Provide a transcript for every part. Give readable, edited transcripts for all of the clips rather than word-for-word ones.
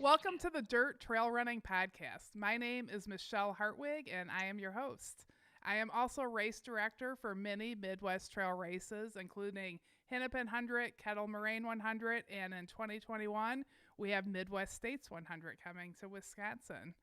Welcome to the Dirt Trail Running Podcast. My name is Michelle Hartwig, and I am your host. I am also race director for many Midwest trail races, including Hennepin 100, Kettle Moraine 100, and in 2021, we have Midwest States 100 coming to Wisconsin.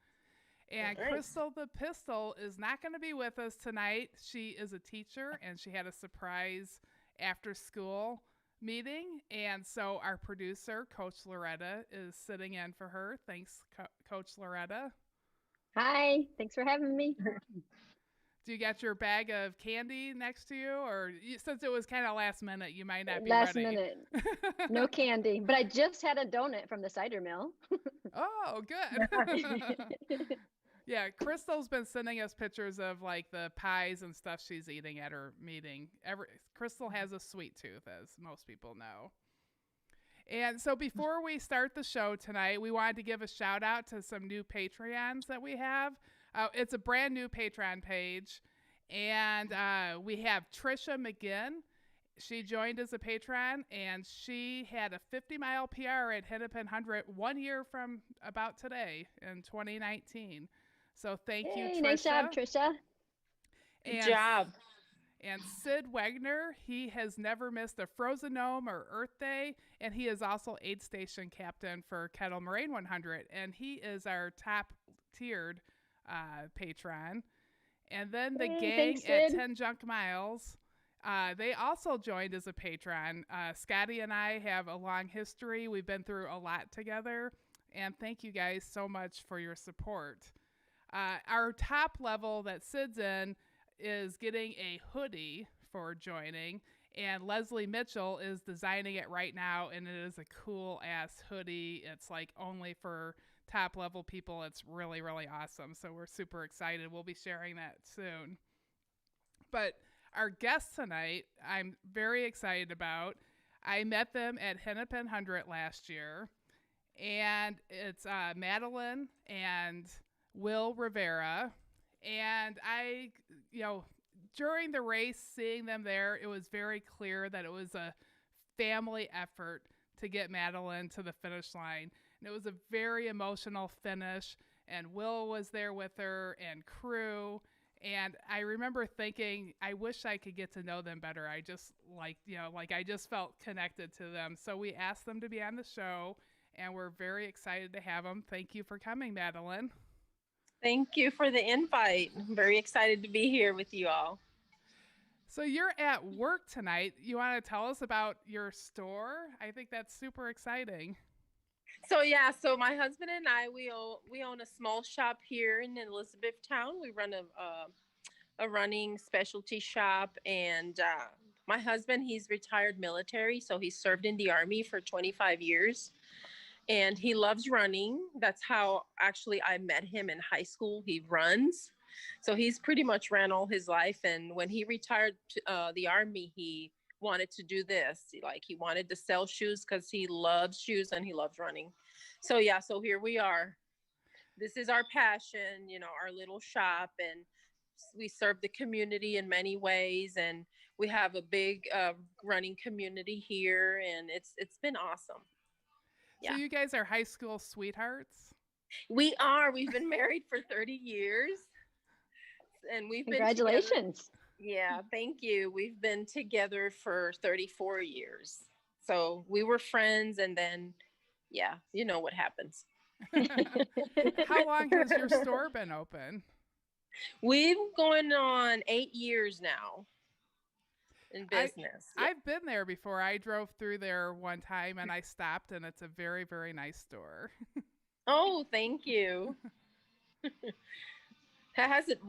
And Nice. Crystal the Pistol is not going to be with us tonight. She is a teacher, and she had a surprise after school meeting. And so our producer, Coach Loretta, is sitting in for her. Thanks, Coach Loretta. Hi, thanks for having me. Do you got your bag of candy next to you? Or since it was kind of last minute, you might not be Last ready. minute, no candy, but I just had a donut from the cider mill. Oh, good. Yeah, Crystal's been sending us pictures of like the pies and stuff she's eating at her meeting. Crystal has a sweet tooth, as most people know. And so before we start the show tonight, we wanted to give a shout out to some new Patreons that we have. It's a brand new Patreon page, and we have Trisha McGinn. She joined as a patron, and she had a 50-mile PR at Hennepin 100 1 year from about today in 2019. So thank you, Hey, Trisha. nice job, Trisha. Good job. And Sid Wagner, he has never missed a Frozen Gnome or Earth Day, and he is also aid station captain for Kettle Moraine 100, and he is our top tiered patron. And then the Hey, gang thanks, at Sid. 10 Junk Miles, they also joined as a patron. Scotty and I have a long history. We've been through a lot together, and thank you guys so much for your support. Our top level that Sid's in is getting a hoodie for joining, and Leslie Mitchell is designing it right now, and it is a cool ass hoodie. It's like only for top level people. It's really, really awesome. So we're super excited. We'll be sharing that soon. But our guest tonight, I'm very excited about. I met them at Hennepin 100 last year, and it's Madeline and Will Rivera. And during the race, seeing them there, it was very clear that it was a family effort to get Madeline to the finish line. And it was a very emotional finish, and Will was there with her and crew. And I remember thinking, I wish I could get to know them better. I just I just felt connected to them. So we asked them to be on the show, and we're very excited to have them. Thank you for coming, Madeline. Thank you for the invite. I'm very excited to be here with you all. So you're at work tonight. You want to tell us about your store? I think that's super exciting. So my husband and I, we own a small shop here in Elizabethtown. We run a running specialty shop, and my husband, he's retired military, so he served in the Army for 25 years. And he loves running. That's how actually I met him in high school. He runs. So he's pretty much ran all his life. And when he retired the Army, he wanted to do this. He wanted to sell shoes because he loves shoes and he loves running. So here we are. This is our passion, our little shop. And we serve the community in many ways. And we have a big running community here. And it's been awesome. So you guys are high school sweethearts? We are. We've been married for 30 years. And we've Congratulations. been Yeah, thank you. We've been together for 34 years. So we were friends, and then, you know what happens. How long has your store been open? We've going on 8 years now in business. I've been there before. I drove through there one time and I stopped, and it's a very, very nice store. Oh, thank you. Has it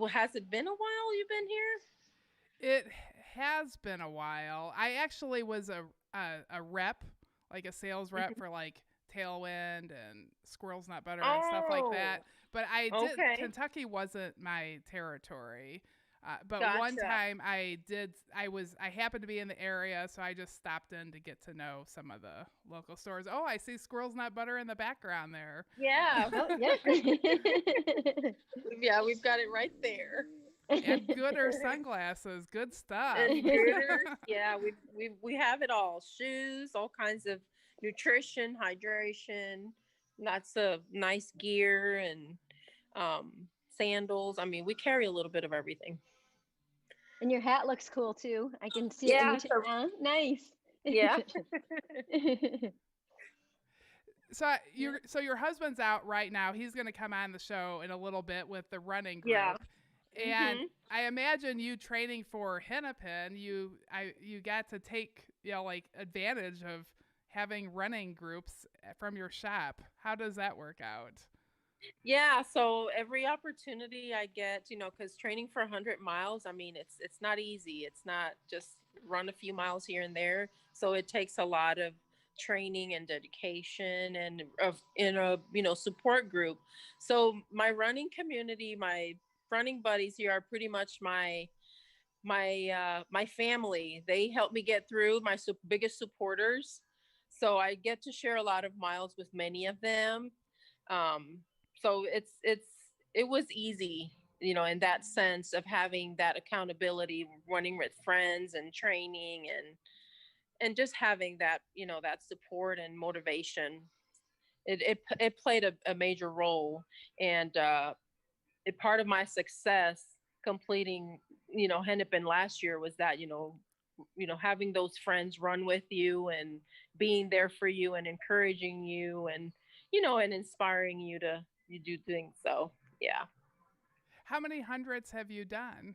been a while you've been here? It has been a while. I actually was a rep, like a sales rep for like Tailwind and Squirrel's Nut Butter and stuff like that. But Kentucky wasn't my territory. But one time I happened to be in the area, so I just stopped in to get to know some of the local stores. Oh, I see Squirrel's Nut Butter in the background there. Yeah. Oh, yeah. Yeah, we've got it right there. And Gooder sunglasses, good stuff. And Gooders, yeah, we have it all. Shoes, all kinds of nutrition, hydration, lots of nice gear and um, sandals. I mean, we carry a little bit of everything. And your hat looks cool too. I can see it in Yeah. your nice. Yeah. So your husband's out right now. He's going to come on the show in a little bit with the running Yeah. group. And Mhm. I imagine you training for Hennepin, you got to take, like advantage of having running groups from your shop. How does that work out? Yeah, so every opportunity I get, because training for 100 miles, I mean, it's not easy. It's not just run a few miles here and there. So it takes a lot of training and dedication and of in a support group. So my running community, my running buddies here are pretty much my family. They help me get through, my biggest supporters. So I get to share a lot of miles with many of them. um so it was easy, in that sense of having that accountability, running with friends and training and just having that, that support and motivation. It played a major role. And part of my success completing, Hennepin last year was that, having those friends run with you and being there for you and encouraging you and, and inspiring you to you do things. So yeah. How many hundreds have you done?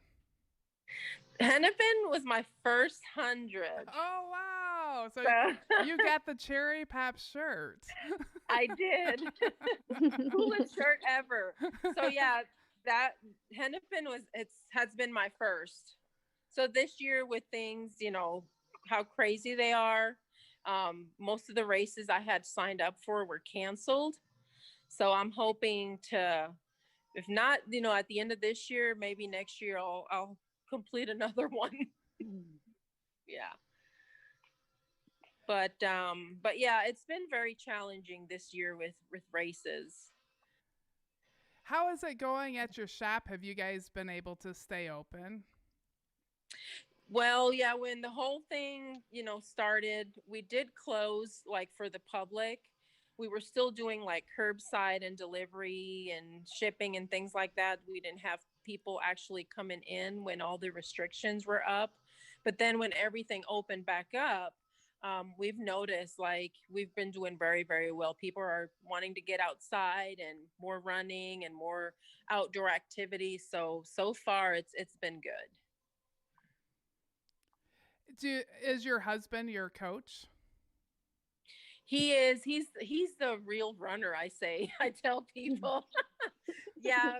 Hennepin was my first 100. Oh, wow. So So you got the cherry pop shirt. I did. Coolest shirt ever. So yeah, that Hennepin has been my first. So this year with things, how crazy they are, most of the races I had signed up for were canceled. So I'm hoping to, if not, at the end of this year, maybe next year I'll complete another one. Yeah. But yeah, it's been very challenging this year with races. How is it going at your shop? Have you guys been able to stay open? Well, yeah, when the whole thing, started, we did close like for the public. We were still doing like curbside and delivery and shipping and things like that. We didn't have people actually coming in when all the restrictions were up. But then when everything opened back up, we've noticed like we've been doing very, very well. People are wanting to get outside and more running and more outdoor activities. So far it's been good. Is your husband your coach? He is. He's the real runner, I say. I tell people. Yeah.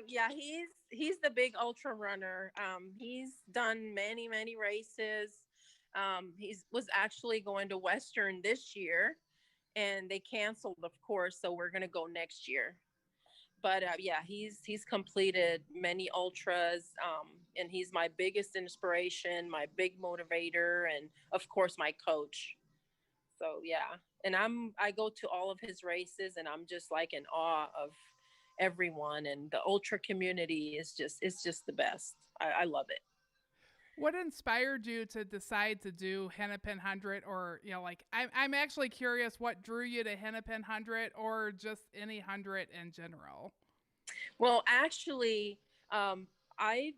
He's the big ultra runner. He's done many races. He's was actually going to Western this year, and they canceled, of course. So we're gonna go next year. But yeah, he's completed many ultras, and he's my biggest inspiration, my big motivator, and of course my coach. So yeah, and I go to all of his races, and I'm just like in awe of everyone, and the ultra community is just it's just the best. I love it. What inspired you to decide to do Hennepin 100, or like I'm actually curious what drew you to Hennepin 100 or just any 100 in general? Well, actually, I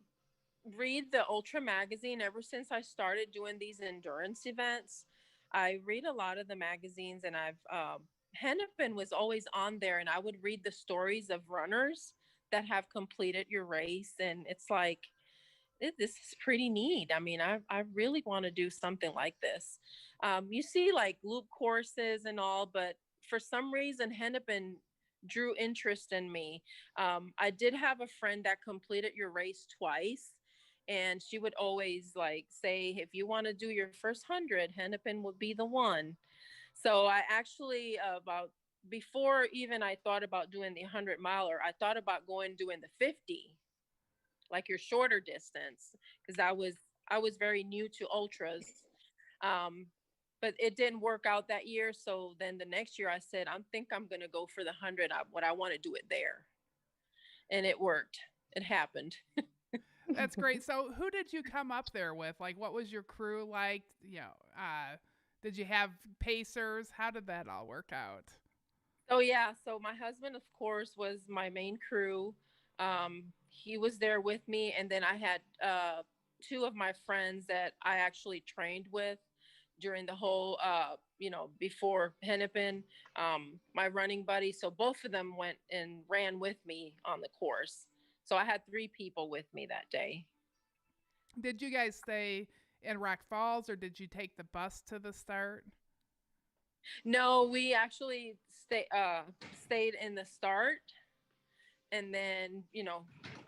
read the Ultra magazine ever since I started doing these endurance events. I read a lot of the magazines, and I've Hennepin was always on there, and I would read the stories of runners that have completed your race, and it's like this is pretty neat. I mean, I really want to do something like this. You see, like loop courses and all, but for some reason, Hennepin drew interest in me. I did have a friend that completed your race twice, and she would always like say, if you want to do your first 100, Hennepin would be the one. So I actually about before even I thought about doing the 100 miler, I thought about going doing the 50, like your shorter distance, because I was very new to ultras. um but it didn't work out that year, so then the next year I said I think I'm going to go for the 100. What I want to do it there, and it worked. It happened. That's great. So who did you come up there with? Like, what was your crew like? Did you have pacers? How did that all work out? So yeah, so my husband, of course, was my main crew. He was there with me, and then I had two of my friends that I actually trained with during the whole, before Hennepin, my running buddy. So both of them went and ran with me on the course. So I had three people with me that day. Did you guys stay in Rock Falls or did you take the bus to the start? No, we actually stayed in the start, and then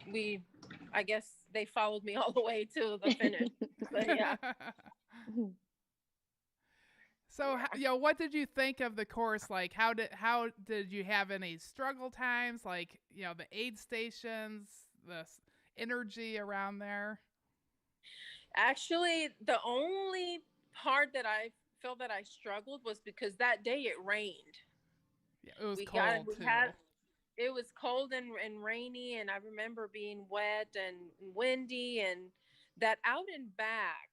we I guess they followed me all the way to the finish. So yeah. So, Yeah. what did you think of the course? Like, how did you have any struggle times? Like, the aid stations, the energy around there. Actually, the only part that I felt that I struggled was because that day it rained. Yeah, it was We got cold we had too. It was cold and rainy, and I remember being wet and windy, and that out and back,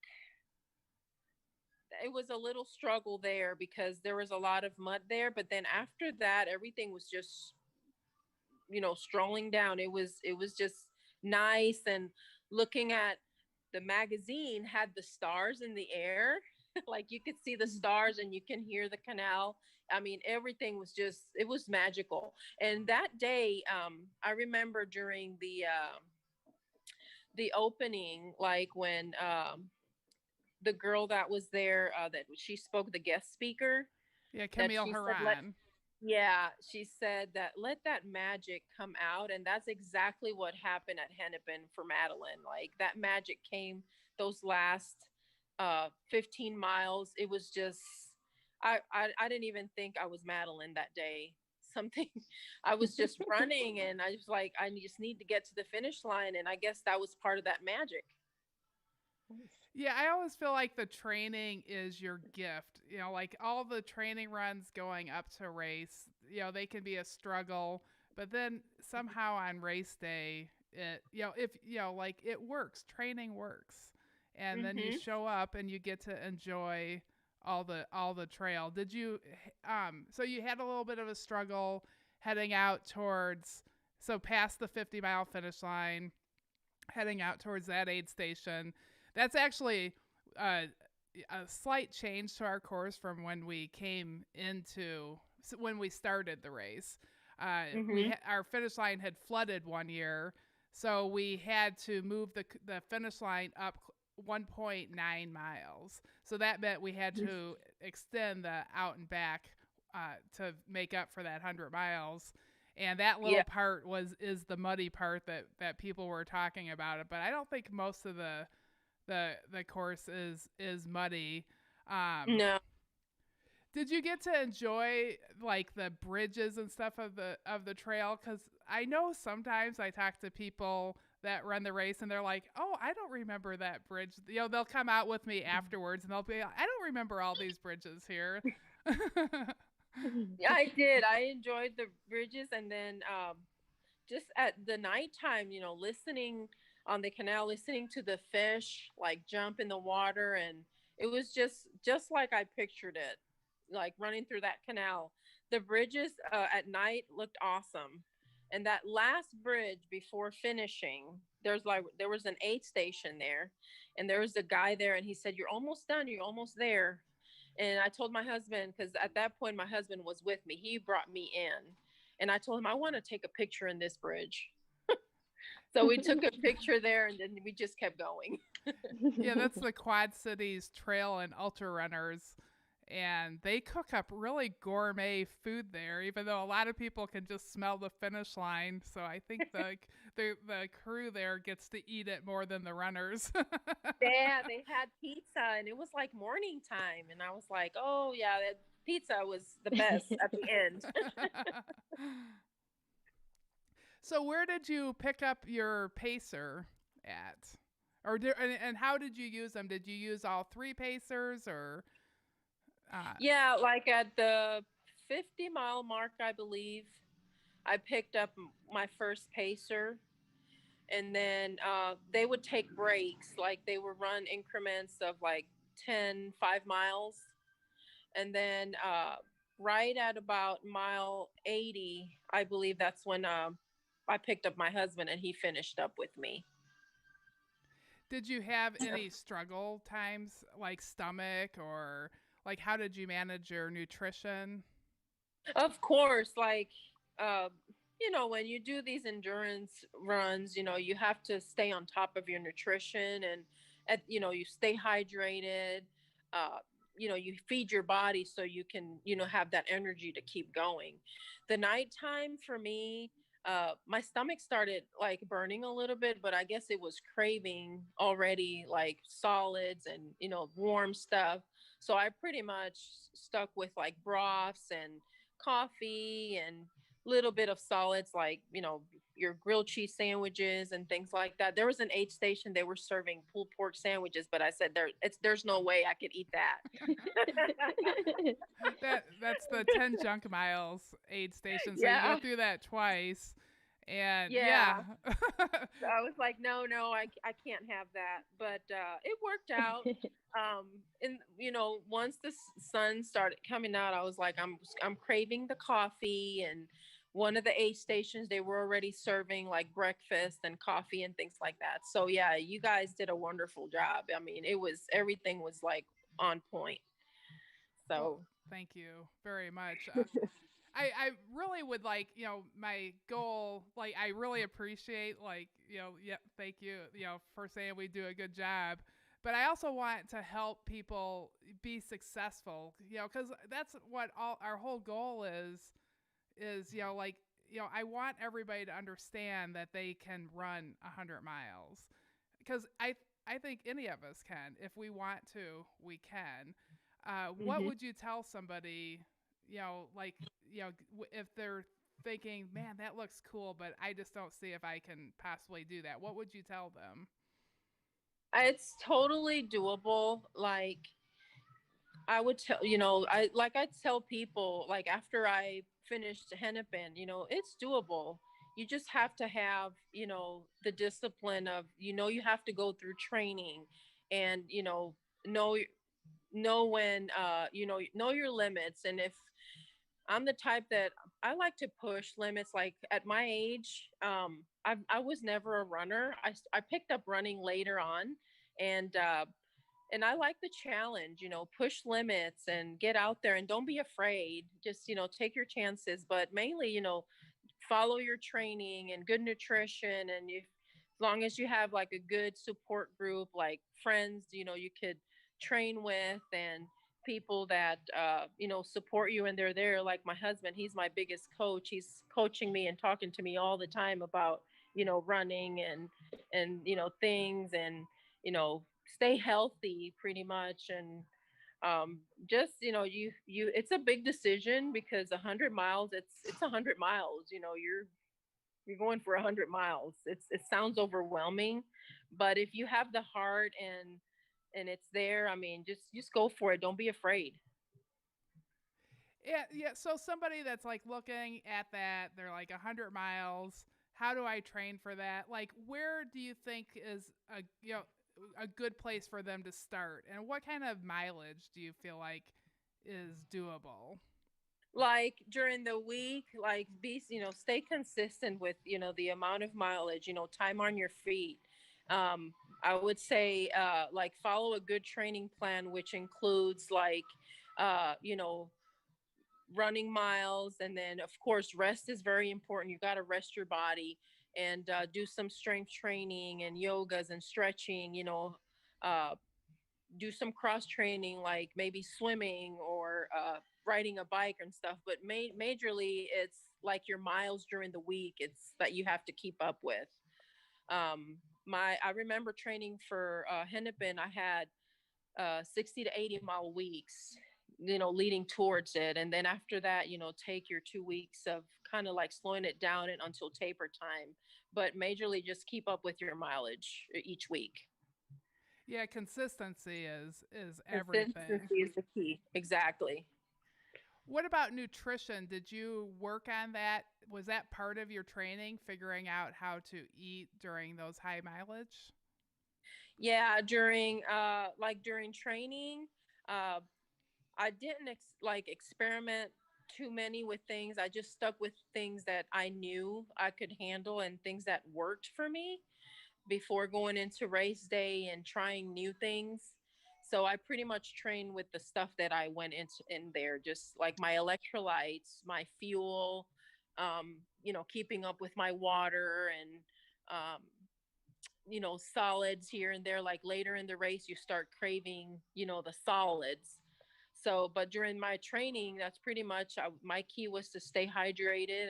it was a little struggle there because there was a lot of mud there. But then after that, everything was just strolling down. It was just nice, and looking at the magazine had the stars in the air. Like you could see the stars and you can hear the canal. I mean, everything was just, it was magical. And that day, I remember during the opening, like when the girl that was there, that she spoke, the guest speaker, Yeah, that Camille she said, let Haran. yeah, she said that let that magic come out. And that's exactly what happened at Hennepin for Madeline. Like that magic came those last 15 miles. It was just, I didn't even think I was Madeline that day. Something, I was just running, and I was like, I just need to get to the finish line. And I guess that was part of that magic. Yeah, I always feel like the training is your gift. Like all the training runs going up to race, they can be a struggle, but then somehow on race day, if, like it works, training works. And then you Hmm. show up and you get to enjoy all the trail. Did you so you had a little bit of a struggle heading out towards so past the 50-mile finish line, heading out towards that aid station. That's actually a, a slight change to our course from when we came into when we started the race. Hmm. Our finish line had flooded one year, so we had to move the finish line up 1.9 miles. So that meant we had to extend the out and back to make up for that 100 miles. And that little Yeah. part is the muddy part that people were talking about it. But I don't think most of the course is muddy. Um, No. did you get to enjoy like the bridges and stuff of the trail? Because I know sometimes I talk to people that run the race and they're like, "Oh, I don't remember that bridge." They'll come out with me afterwards and they'll be, "I don't remember all these bridges here." Yeah, I did. I enjoyed the bridges, and then just at the nighttime, listening on the canal, listening to the fish like jump in the water, and it was just like I pictured it, like running through that canal. The bridges at night looked awesome, and that last bridge before finishing, there was an aid station there, and there was a guy there, and he said, "You're almost done. You're almost there." And I told my husband, because at that point my husband was with me. He brought me in, and I told him I want to take a picture in this bridge. So we took a picture there, and then we just kept going. Yeah, that's the Quad Cities Trail and Ultra Runners. And they cook up really gourmet food there, even though a lot of people can just smell the finish line. So I think the crew there gets to eat it more than the runners. Yeah, they had pizza, and it was like morning time, and I was like, oh yeah, that pizza was the best at the end. So where did you pick up your pacer at? And how did you use them? Did you use all three pacers or uh, Yeah, like at the 50-mile mark, I believe, I picked up my first pacer, and then they would take breaks, like they would run increments of like 5 miles, and then right at about mile 80, I believe that's when I picked up my husband and he finished up with me. Did you have any struggle times, like stomach, or like how did you manage your nutrition? Of course, like, uh, when you do these endurance runs, you have to stay on top of your nutrition and, you stay hydrated. Uh, you feed your body so you can, have that energy to keep going. The nighttime for me, my stomach started like burning a little bit, but I guess it was craving already like solids and, warm stuff. So I pretty much stuck with like broths and coffee and little bit of solids like your grilled cheese sandwiches and things like that. There was an aid station, they were serving pulled pork sandwiches, but I said there's no way I could eat that. That's the 10 junk miles aid station. So you go Yeah, through that twice. And yeah. yeah. So I was like, no, no, I can't have that. But it worked out. And once the sun started coming out, I was like, I'm craving the coffee. And one of the aid stations, they were already serving like breakfast and coffee and things like that. So yeah, you guys did a wonderful job. I mean, everything was like on point. Well, So thank you very much. I really would like, my goal, like, I really appreciate, like, yeah, thank you, for saying we do a good job. But I also want to help people be successful, because that's what our whole goal is, like, I want everybody to understand that they can run 100 miles. Because I think any of us can. If we want to, we can. What mhm. would you tell somebody, like, if they're thinking, man, that looks cool, but I just don't see if I can possibly do that? What would you tell them? It's totally doable. Like I would tell, I tell people like after I finished Hennepin, it's doable. You just have to have, the discipline of, you have to go through training and, know know when know your limits. And if I'm the type that I like to push limits, like at my age, I was never a runner. I picked up running later on, and and I like the challenge, push limits and get out there and don't be afraid. Just, take your chances, but mainly, follow your training and good nutrition. And as long as you have like a good support group, like friends, you could train with and people that, support you and they're there. Like my husband, he's my biggest coach. He's coaching me and talking to me all the time about, running and, things and, stay healthy pretty much. And just you it's a big decision because 100 miles, it's 100 miles, you're going for 100 miles. It sounds overwhelming, but if you have the heart and it's there, I mean, just go for it, don't be afraid. Yeah, yeah. So somebody that's like looking at that, they're like 100 miles. How do I train for that? Like, where do you think is a good place for them to start? And what kind of mileage do you feel like is doable? Like during the week, like be, stay consistent with, the amount of mileage, time on your feet. I would say like follow a good training plan, which includes like you know running miles, and then of course rest is very important. You got to rest your body and do some strength training and yogas and stretching, uh, do some cross training like maybe swimming or riding a bike and stuff. But majorly it's like your miles during the week, it's that you have to keep up with. My I remember training for Hennepin, I had 60 to 80 mile weeks, leading towards it. And then after that, take your 2 weeks of kind of like slowing it down and until taper time. But majorly just keep up with your mileage each week. Yeah, consistency is everything. Consistency is the key. Exactly. What about nutrition? Did you work on that? Was that part of your training, figuring out how to eat during those high mileage? Yeah, during training, uh I didn't like experiment too many with things. I just stuck with things that I knew I could handle and things that worked for me before going into race day and trying new things. So I pretty much trained with the stuff that I went into in there, just like my electrolytes, my fuel, keeping up with my water and um, solids here and there. Like later in the race, you start craving, the solids. So, but during my training, that's pretty much my key was to stay hydrated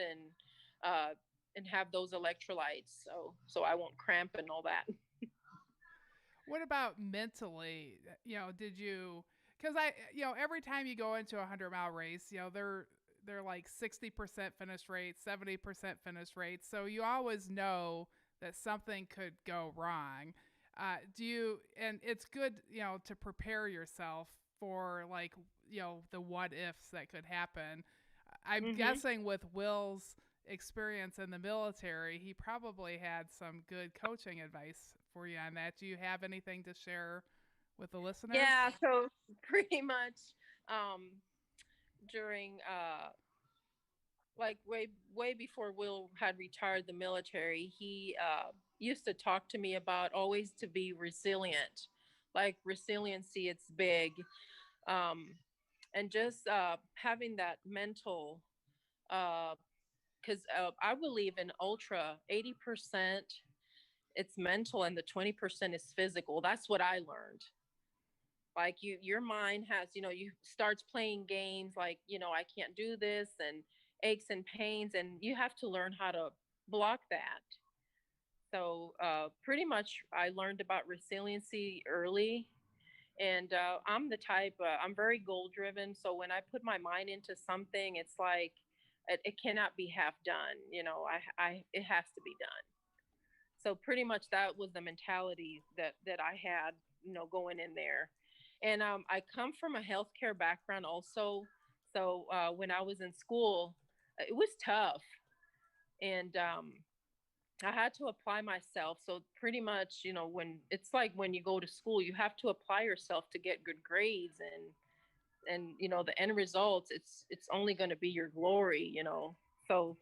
uh, and have those electrolytes, so I won't cramp and all that. What about mentally? Did you? Because every time you go into a 100-mile race, they're like 60% finish rate, 70% finish rate. So you always know that something could go wrong. Do you? And it's good, to prepare yourself for like the what ifs that could happen. I'm Hmm. guessing with Will's experience in the military, he probably had some good coaching advice for you on that. Do you have anything to share with the listeners? Yeah, so pretty much um, during like way before Will had retired the military, he used to talk to me about always to be resilient. Like resiliency, it's big, um, and just having that mental. Because I believe in ultra, 80% it's mental and the 20% is physical. That's what I learned. Like your mind has, you starts playing games like, I can't do this and aches and pains, and you have to learn how to block that. So pretty much I learned about resiliency early. And I'm the type, I'm very goal driven. So when I put my mind into something, it's like it cannot be half done. It has to be done. So pretty much that was the mentality that I had, going in there. And I come from a healthcare background also. So when I was in school, it was tough, and I had to apply myself. So pretty much, when it's like when you go to school, you have to apply yourself to get good grades, and the end results, it's only going to be your glory. So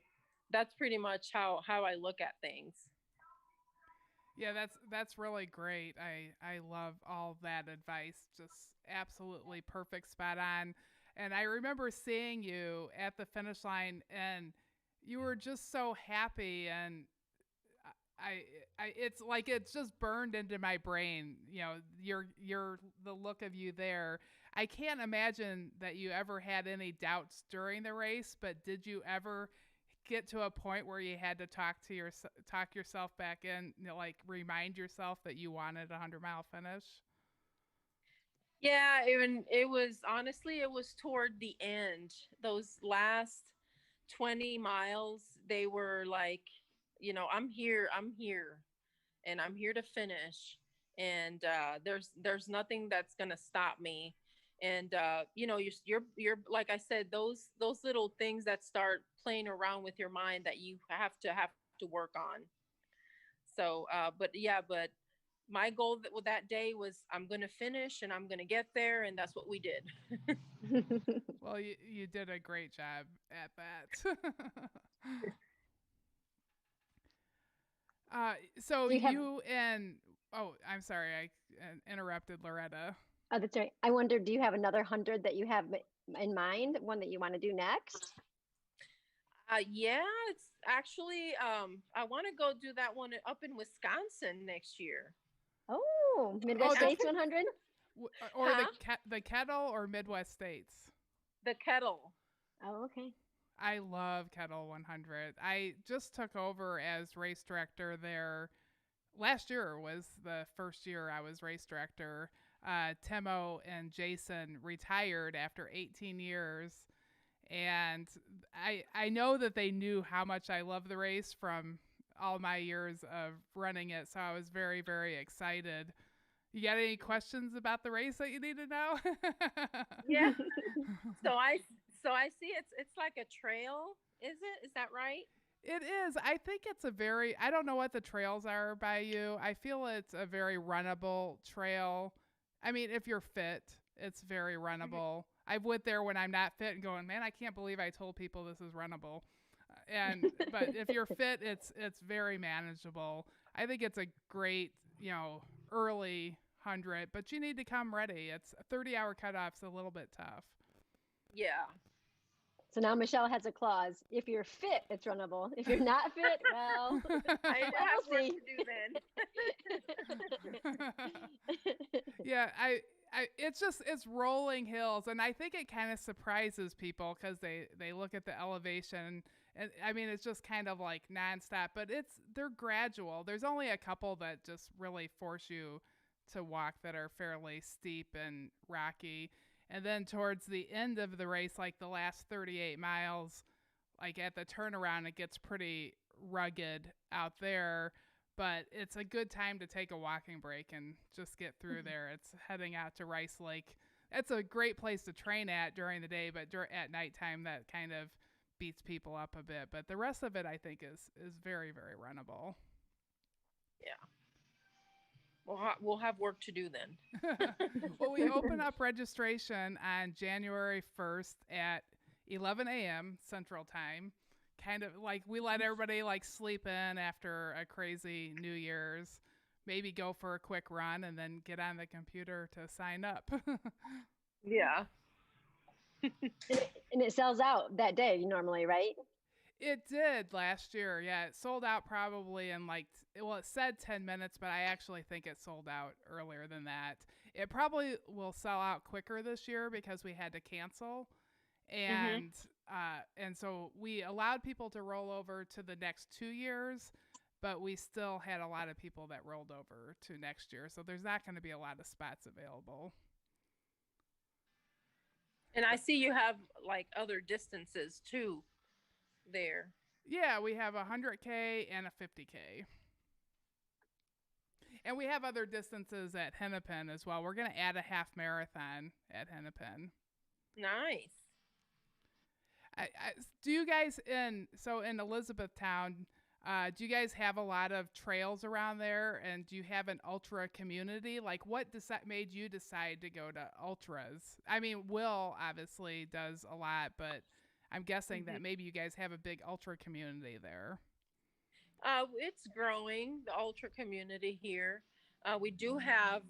that's pretty much how I look at things. Yeah, that's really great. I love all that advice. Just absolutely perfect, spot on. And I remember seeing you at the finish line, and you were just so happy, and it's like it's just burned into my brain. Your the look of you there. I can't imagine that you ever had any doubts during the race, but did you ever get to a point where you had to talk yourself back in, like remind yourself that you wanted a 100-mile finish? Yeah, even it was honestly, it was toward the end. Those last 20 miles, they were like, I'm here, and I'm here to finish. And there's nothing that's gonna stop me. And you're like I said, those little things that start playing around with your mind that you have to work on. So, but my goal that day was I'm gonna finish and I'm gonna get there, and that's what we did. Well, you did a great job at that. So Do you have? you and oh, I'm sorry, I interrupted Loretta. Oh, that's right. I wonder, do you have another 100 that you have in mind? One that you want to do next? Yeah, it's actually I want to go do that one up in Wisconsin next year. Oh, Oh, Midwest the States 100. or Huh? the kettle or Midwest States. The kettle. Oh, okay. I love Kettle 100. I just took over as race director there. Last year was the first year I was race director. Timo and Jason retired after 18 years, and I know that they knew how much I love the race from all my years of running it. So I was very, very excited. You got any questions about the race that you need to know? Yeah. So I so I see it's like a trail. Is it? Is that right? It is. I think it's a very, I don't know what the trails are by you. I feel it's a very runnable trail. I mean, if you're fit, it's very Hmm. runnable. I've went there when I'm not fit and going, man, I can't believe I told people this is runnable. But if you're fit, it's very manageable. I think it's a great, early 100, but you need to come ready. It's a 30-hour cutoff's a little bit tough. Yeah. So now Michelle has a clause. If you're fit, it's runnable. If you're not fit, well, I have we'll work see. to do then. Yeah, it's rolling hills, and I think it kind of surprises people because they look at the elevation, and I mean it's just kind of like nonstop, but they're gradual. There's only a couple that just really force you to walk that are fairly steep and rocky. And then towards the end of the race, like the last 38 miles, like at the turnaround, it gets pretty rugged out there. But it's a good time to take a walking break and just get through there. It's heading out to Rice Lake. It's a great place to train at during the day, but at nighttime, that kind of beats people up a bit. But the rest of it, I think, is very, very runnable. Yeah. We'll have work to do then. Well, we open up registration on January 1st at 11 a.m. Central Time. Kind of like we let everybody like sleep in after a crazy New Year's, maybe go for a quick run and then get on the computer to sign up. Yeah. And it sells out that day normally, right? It did last year. Yeah, it sold out probably in it said 10 minutes, but I actually think it sold out earlier than that. It probably will sell out quicker this year because we had to cancel. And and so we allowed people to roll over to the next 2 years, but we still had a lot of people that rolled over to next year. So there's not going to be a lot of spots available. And I see you have like other distances too there. Yeah, we have a 100K and a 50K. And we have other distances at Hennepin as well. We're going to add a half marathon at Hennepin. Nice. Do you guys in Elizabethtown, do you guys have a lot of trails around there? And do you have an ultra community? Like what made you decide to go to ultras? I mean, Will obviously does a lot, but I'm guessing that maybe you guys have a big ultra community there. It's growing, the ultra community here. We do have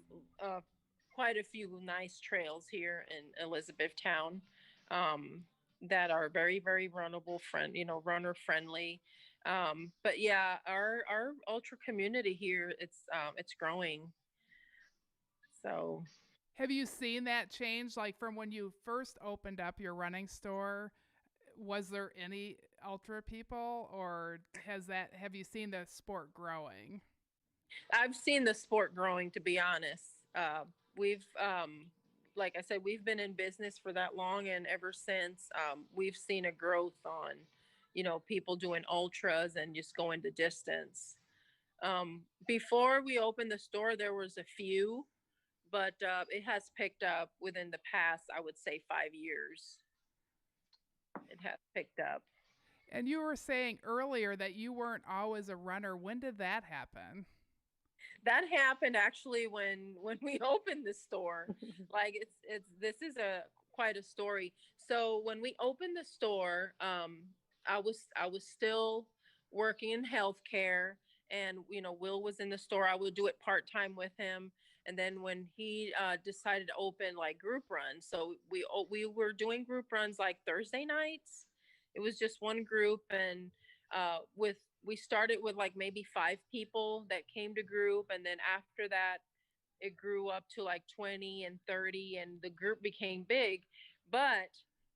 quite a few nice trails here in Elizabethtown that are very, very runnable, runner friendly. But yeah, our ultra community here, it's growing. So, have you seen that change? Like from when you first opened up your running store, was there any ultra people, or have you seen the sport growing? I've seen the sport growing, to be honest. We've, like I said, we've been in business for that long, and ever since, we've seen a growth on, people doing ultras and just going the distance. Before we opened the store, there was a few, but it has picked up within the past, I would say, 5 years. It has picked up. And you were saying earlier that you weren't always a runner. When did that happen? That happened actually when we opened the store. Like this is quite a story. So when we opened the store, I was still working in healthcare, and Will was in the store. I would do it part-time with him. And then when he decided to open like group runs, so we were doing group runs like Thursday nights. It was just one group, and we started with like maybe 5 people that came to group, and then after that, it grew up to like 20 and 30, and the group became big. But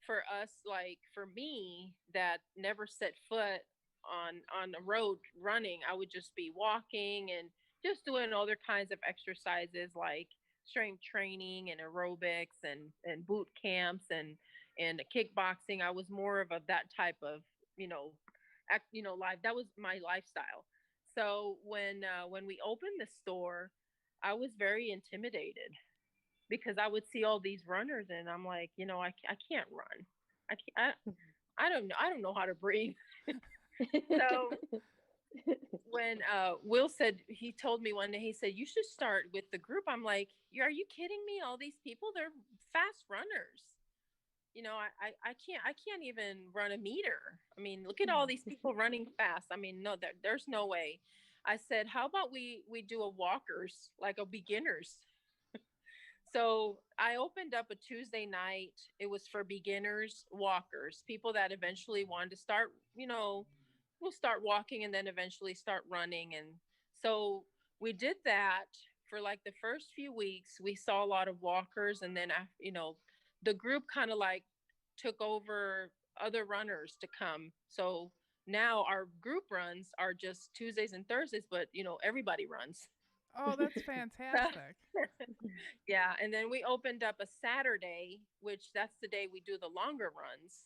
for us, like for me, that never set foot on the road running, I would just be walking and just doing other kinds of exercises like strength training and aerobics and boot camps and kickboxing. I was more of that type of life. That was my lifestyle. So when we opened the store, I was very intimidated because I would see all these runners, and I'm like, I can't run. I don't know how to breathe. So when Will said, he told me one day, he said, you should start with the group. I'm like, are you kidding me? All these people, they're fast runners. I can't even run a meter. I mean, look at all these people running fast. I mean, no, there's no way. I said, how about we do a walkers, like a beginners. So I opened up a Tuesday night. It was for beginners, walkers, people that eventually wanted to start, we'll start walking and then eventually start running. And so we did that for like the first few weeks. We saw a lot of walkers. And then, the group kind of like took over other runners to come. So now our group runs are just Tuesdays and Thursdays, but, everybody runs. Oh, that's fantastic. Yeah, and then we opened up a Saturday, which that's the day we do the longer runs.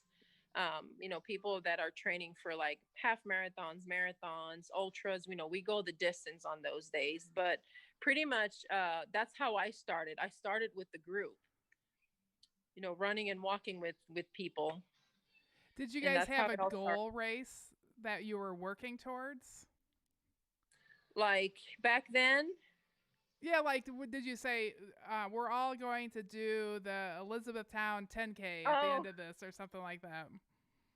People that are training for like half marathons, marathons, ultras, we go the distance on those days. But pretty much that's how I started. I started with the group, running and walking with people. Did you And guys that's how have a it all started. goal race that you were working towards? Like back then, Yeah, like did you say we're all going to do the Elizabethtown 10K at the oh, end of this or something like that?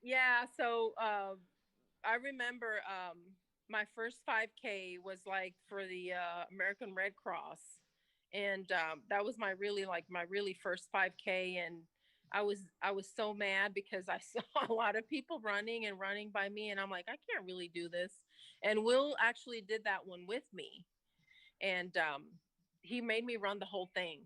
yeah. So I remember my first 5K was like for the American Red Cross, and that was my really first 5K, and I was so mad because I saw a lot of people running by me, and I'm like, I can't really do this. And Will actually did that one with me, and he made me run the whole thing.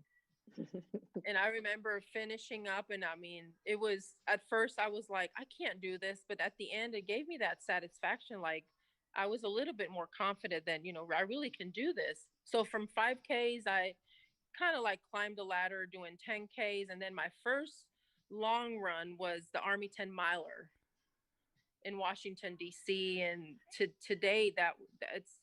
And I remember finishing up, and I mean, it was at first I was like, I can't do this, but at the end, it gave me that satisfaction. Like I was a little bit more confident that, I really can do this. So from 5Ks, I kind of like climbed a ladder doing 10Ks. And then my first long run was the Army 10 miler in Washington, D.C. And today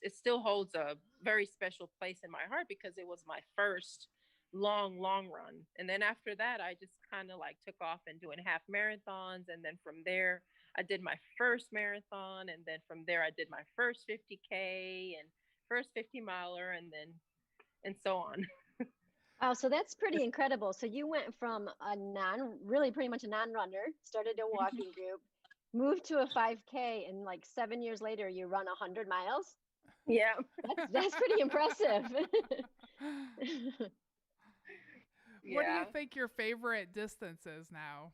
it still holds a very special place in my heart because it was my first long run. And then after that, I just kind of like took off and doing half marathons. And then from there, I did my first marathon. And then from there, I did my first 50K and first 50 miler, and so on. Oh, so that's pretty incredible. So you went from really pretty much a non-runner, started a walking group, moved to a 5K, and like 7 years later, you run 100 miles. Yeah. That's pretty impressive. What do you Yeah. think your favorite distance is now?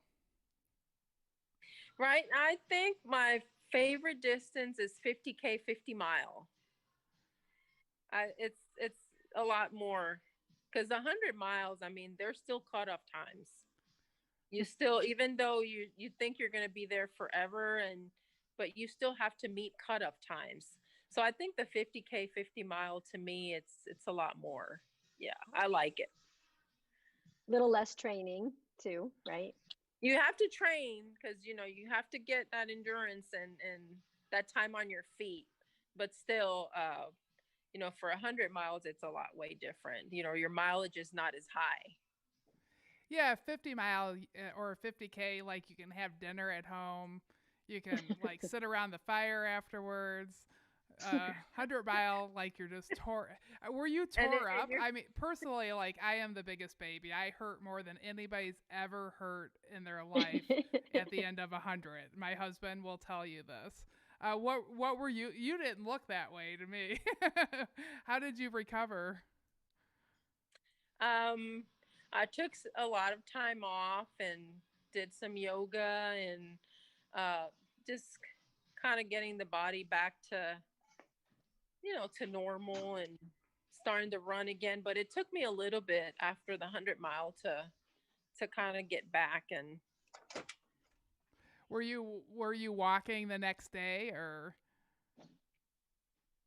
Right. I think my favorite distance is 50K, 50 mile. It's a lot more because 100 miles, I mean, there's still cutoff times. You still, even though you think you're going to be there forever, but you still have to meet cutoff times. So I think the 50K, 50 mile, to me, it's a lot more. Yeah, I like it. Little less training too, right? You have to train because you have to get that endurance and that time on your feet. But still, for 100 miles, it's a lot way different. Your mileage is not as high. Yeah, 50 mile or 50K, like you can have dinner at home. You can like sit around the fire afterwards. 100 mile, like you're just tore. Were you tore up? I mean, personally, like I am the biggest baby. I hurt more than anybody's ever hurt in their life at the end of 100. My husband will tell you this. What were you? You didn't look that way to me. How did you recover? I took a lot of time off and did some yoga and just kind of getting the body back to normal and starting to run again. But it took me a little bit after the 100 mile to kind of get back. And were you walking the next day or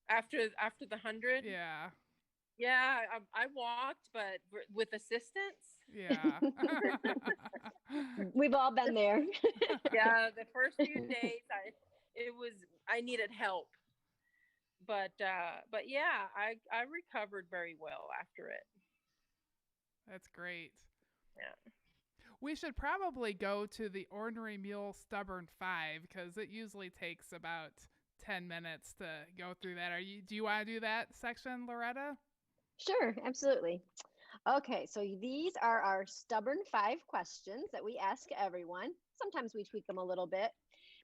after the 100? yeah. Yeah, I walked, but with assistance. Yeah. We've all been there. Yeah, the first few days I needed help. But yeah, I recovered very well after it. That's great. Yeah. We should probably go to the Ornery Mule Stubborn 5 because it usually takes about 10 minutes to go through that. Do you want to do that section, Loretta? Sure, absolutely. Okay, so these are our stubborn 5 questions that we ask everyone. Sometimes we tweak them a little bit,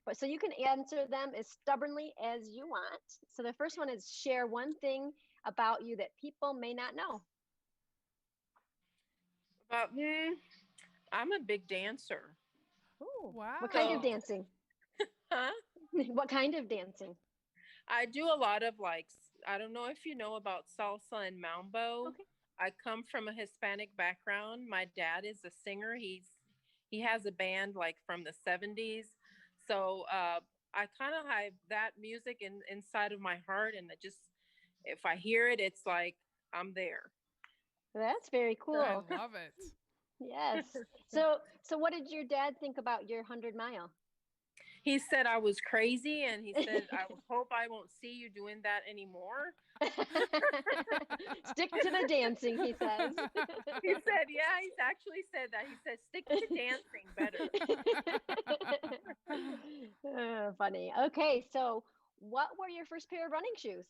but so you can answer them as stubbornly as you want. So the first one is share one thing about you that people may not know. But I'm a big dancer. Ooh, Wow. what kind of So, dancing? huh? What kind of dancing? I do a lot of like, I don't know if you know about salsa and mambo. Okay. I come from a Hispanic background. My dad is a singer. He has a band like from the 70s. So I kind of have that music inside of my heart, and it just if I hear it, it's like I'm there. That's very I cool. love it. Yes. So what did your dad think about your 100 mile? He said I was crazy, and he said, I hope I won't see you doing that anymore. Stick to the dancing, he says. He said, yeah, he's actually said that. He said, stick to dancing better. Funny. Okay, so what were your first pair of running shoes?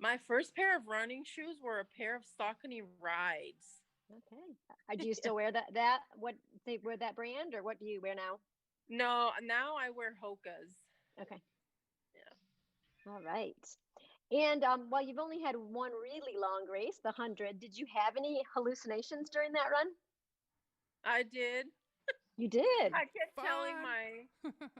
My first pair of running shoes were a pair of Saucony Rides. Okay. Do you still wear that what they wear that brand or what do you wear now? No, now I wear Hoka's. Okay. Yeah. All right. And well, you've only had one really long race, the 100. Did you have any hallucinations during that run? I did. You did. I kept telling Fun.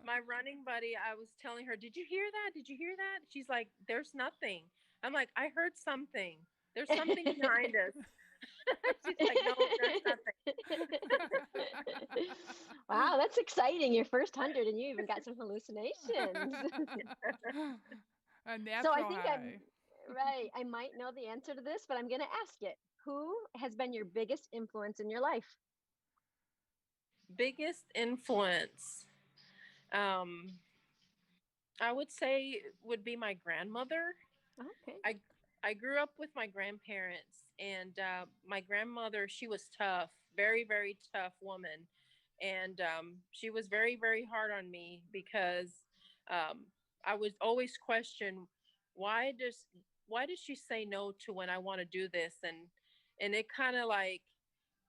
my running buddy, I was telling her, did you hear that? Did you hear that? She's like, there's nothing. I'm like, I heard something. There's something behind us. She's like, no, there's nothing. Wow, that's exciting. Your first 100 and you even got some hallucinations. A So I natural think high. right. I might know the answer to this, but I'm going to ask it. Who has been your biggest influence in your life? Biggest influence, um, I would say would be my grandmother. Okay. I grew up with my grandparents, and my grandmother, she was tough, very, very tough woman. And she was very, very hard on me because um, I was always questioned, why does why does she say no to when I want to do this? And it kind of like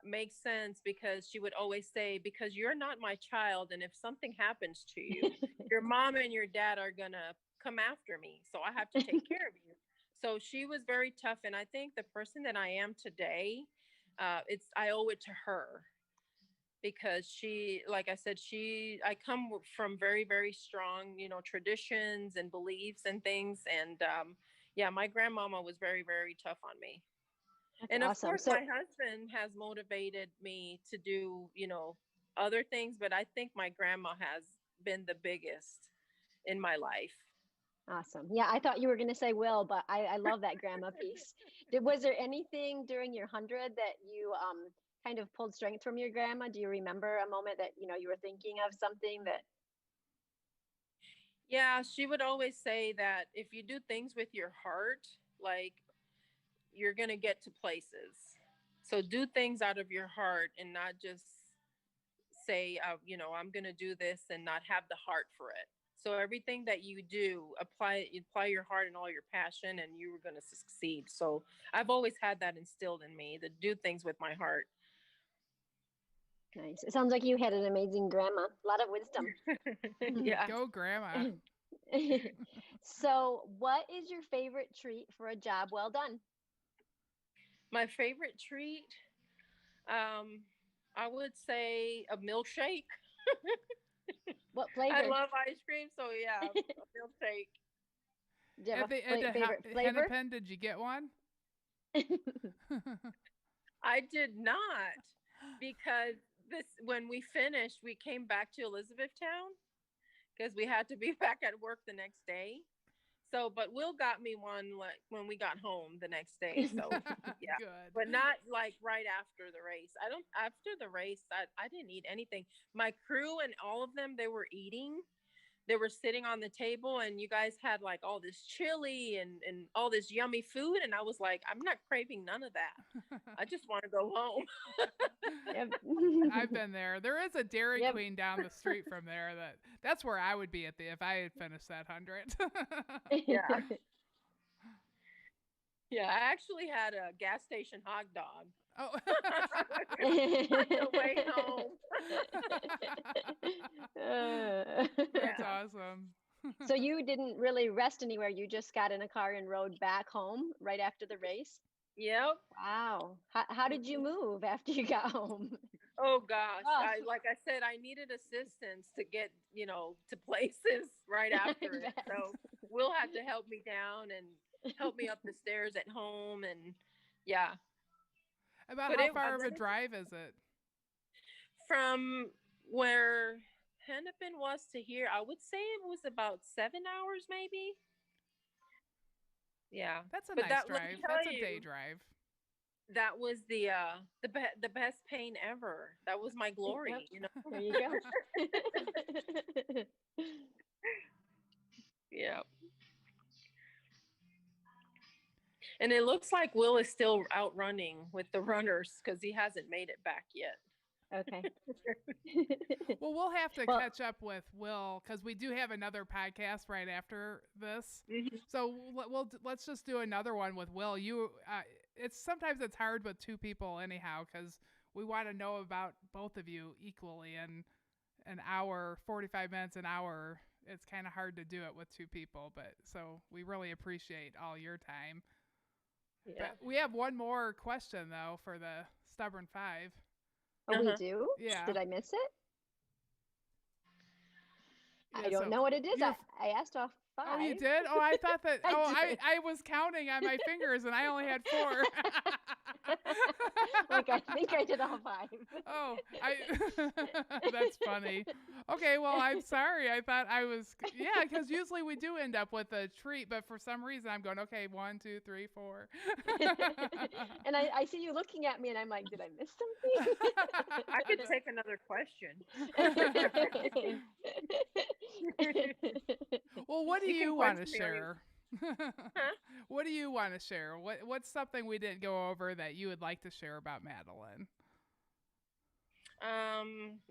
makes sense because she would always say, because you're not my child, and if something happens to you, your mom and your dad are gonna come after me, so I have to take care of you. So she was very tough, and I think the person that I am today, it's I owe it to her, because she, like I said, I come from very, very strong, traditions and beliefs and things. And yeah, my grandmama was very, very tough on me. That's And of awesome. course, So my husband has motivated me to do, other things, but I think my grandma has been the biggest in my life. awesome. Yeah, I thought you were going to say Will, but I love that grandma piece. Was there anything during your 100 that you kind of pulled strength from your grandma? Do you remember a moment that, you were thinking of something that Yeah, she would always say that if you do things with your heart, like, you're going to get to places. So do things out of your heart and not just say, I'm going to do this and not have the heart for it. So everything that you do, apply your heart and all your passion, and you were going to succeed. So I've always had that instilled in me, to do things with my heart. nice? It sounds like you had an amazing grandma, a lot of wisdom. Yeah. Go, Grandma. So, what is your favorite treat for a job well done? My favorite treat, I would say a milkshake. What I flavor? love ice cream, so yeah, a milkshake. Do you have At the, a favorite flavor? Hennepin, did you get one? I did not, because this when we finished, we came back to Elizabethtown because we had to be back at work the next day. So, but Will got me one like when we got home the next day. So, yeah, Good. but not like right after the race. I don't After the race, I didn't eat anything. My crew and all of them, they were eating. They were sitting on the table, and you guys had like all this chili and all this yummy food, and I was like, I'm not craving none of that. I just want to go home. Yep. I've been there. There is a Dairy Yep. Queen down the street from there. That's where I would be if I had finished that 100. Yeah. Yeah, I actually had a gas station hot dog Oh. on the way home. That's Yeah. awesome. So you didn't really rest anywhere. You just got in a car and rode back home right after the race? Yep. Wow. How did you move after you got home? Oh gosh, Oh, I like I said, I needed assistance to get to places right I after it. bet. So Will had to help me down and help me up the stairs at home, and yeah. About But how it far of a then it's drive is it? from where Hennepin was to here, I would say it was about 7 hours, maybe. Yeah, That's a but nice that let me drive. tell That's a day you, drive. that was the best pain ever. That was my Yep. glory. There you go. Yeah. And it looks like Will is still out running with the runners because he hasn't made it back yet. Okay. Well, we'll have to Well, catch up with Will because we do have another podcast right after this. Mhm. So let's just do another one with Will. It's sometimes it's hard with two people anyhow because we want to know about both of you equally. And an hour, 45 minutes, an hour, it's kind of hard to do it with two people. But so we really appreciate all your time. Yeah. But we have one more question though for the Stubborn Five. oh, we Uh-huh. do? Yeah. Did I miss it? Yeah, I don't so know what it is. you're I asked off Oh, you 5. did? Oh, I thought that. I Oh, did. I was counting on my fingers and I only had 4. Like, I think I did all 5. Oh, that's funny. Okay, well, I'm sorry. I thought I was, yeah, because usually we do end up with a treat, but for some reason I'm going, okay, 1, 2, 3, 4. And I see you looking at me and I'm like, did I miss something? I could take another question. Well, what do You can you want to question me on share? Huh? What do you want to share? What's something we didn't go over that you would like to share about Madeline?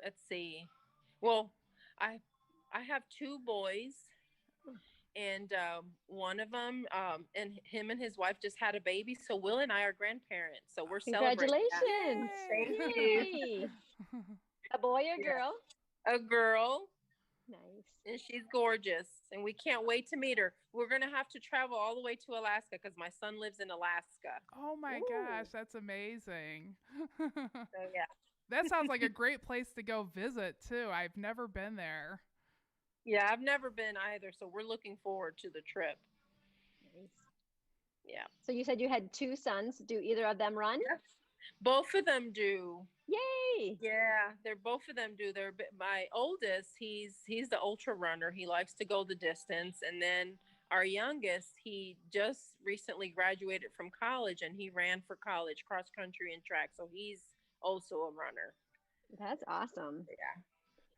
Let's see. Well, I I have 2 boys, and one of them, and him and his wife just had a baby. So Will and I are grandparents. So we're celebrating that. Congratulations. Thank you. Yay. A boy or Yeah. girl? A girl, Nice. and she's gorgeous, and we can't wait to meet her. We're gonna have to travel all the way to Alaska because my son lives in Alaska. Oh my Ooh. gosh, that's amazing. So yeah, That sounds like a great place to go visit too. I've never been there. yeah, I've never been either, so we're looking forward to the trip. Nice. Yeah. So you said you had 2 sons. Do either of them run? Yes. Both of them do. Yay. Yeah, they're both of them do. My oldest, he's the ultra runner. He likes to go the distance, and then our youngest, he just recently graduated from college, and he ran for college cross country and track. So he's also a runner. That's awesome. Yeah.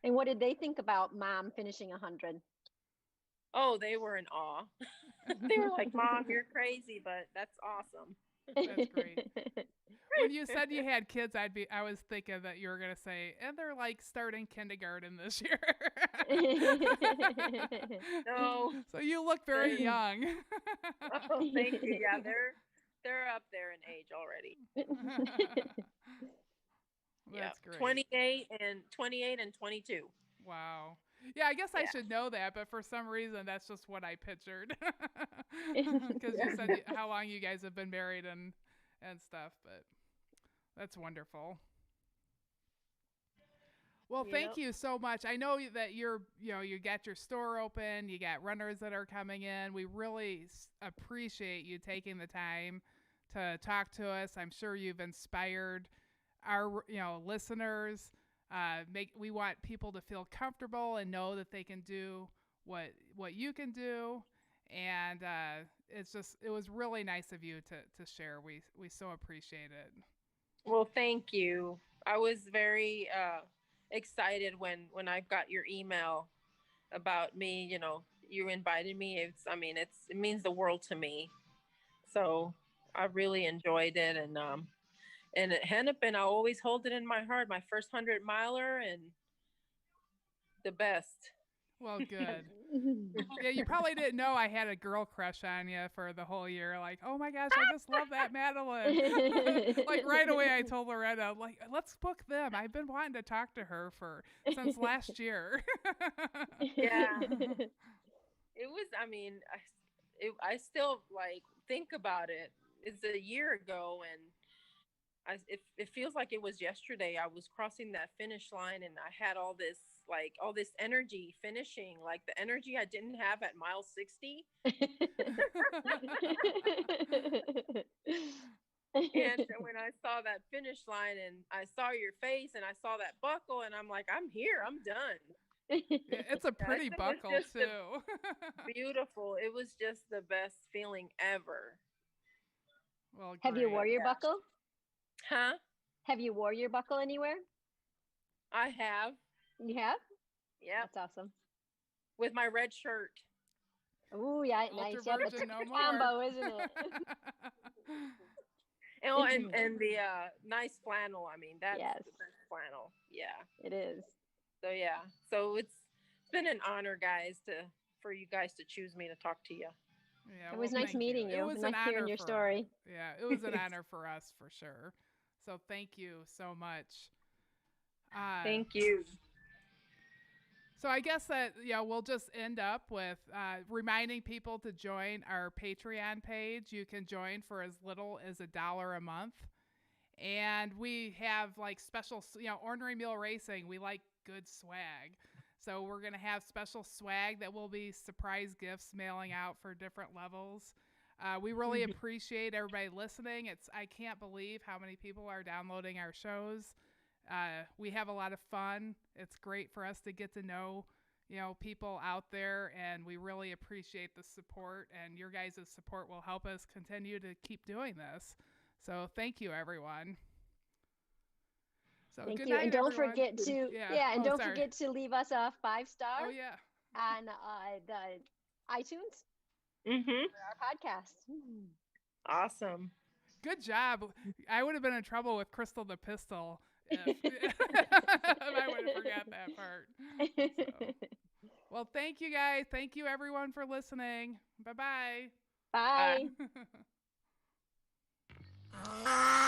And what did they think about mom finishing 100? Oh, they were in awe. They were like, "Mom, you're crazy, but that's awesome." That's great. When you said you had kids, I was thinking that you were gonna say, and they're like starting kindergarten this year. No. So you look very young. Oh, thank you. Yeah, they're up there in age already. Yeah, That's great. 28 and 22. Wow. Yeah, I guess I Yeah. should know that, but for some reason, that's just what I pictured. Because you said how long you guys have been married and stuff, but that's wonderful. Well, thank Yep. you so much. I know that you got your store open, you got runners that are coming in. We really appreciate you taking the time to talk to us. I'm sure you've inspired our, listeners. We want people to feel comfortable and know that they can do what you can do. And it was really nice of you to share. We so appreciate it. Well, thank you. I was very excited when I got your email about me. You invited me. It means the world to me. So I really enjoyed it, and at Hennepin, I always hold it in my heart. My first 100 miler and the best. Well, good. Yeah, you probably didn't know I had a girl crush on you for the whole year. Like, oh my gosh, I just love that Madeline. Like right away, I told Loretta, like, let's book them. I've been wanting to talk to her since last year. Yeah. It was. I mean, I still like think about it. It's a year ago, and it feels like it was yesterday. I was crossing that finish line, and I had all this energy finishing, like the energy I didn't have at mile 60. And when I saw that finish line and I saw your face and I saw that buckle, and I'm like, I'm here, I'm done. Yeah, it's a pretty buckle too. Beautiful. It was just the best feeling ever. Well, Have you wore your buckle? Huh? Have you wore your buckle anywhere? I have. You have? Yeah. That's awesome. With my red shirt. Oh, yeah, nice. Yeah, that's a combo, isn't it? and the nice flannel. I mean, that's yes. the best flannel. Yeah. It is. So yeah. So it's been an honor, guys, for you guys to choose me to talk to you. Yeah, it was nice meeting you. It was nice hearing your story. Yeah, it was an honor for us for sure. So thank you so much. Thank you. So I guess that we'll just end up with reminding people to join our Patreon page. You can join for as little as $1 a month, and we have like special, Ornery Mule Racing. We like good swag. So we're going to have special swag that will be surprise gifts mailing out for different levels. We really appreciate everybody listening. I can't believe how many people are downloading our shows. We have a lot of fun. It's great for us to get to know, people out there, and we really appreciate the support, and your guys' support will help us continue to keep doing this. So thank you, everyone. So thank good you, night, and don't everyone. forget to don't forget to leave us a 5-star. Oh yeah. On the iTunes. Mm-hmm. For our podcast. Awesome. Good job. I would have been in trouble with Crystal the Pistol if I would have forgot that part. So. Well, thank you guys. Thank you everyone for listening. Bye-bye. Bye. Bye.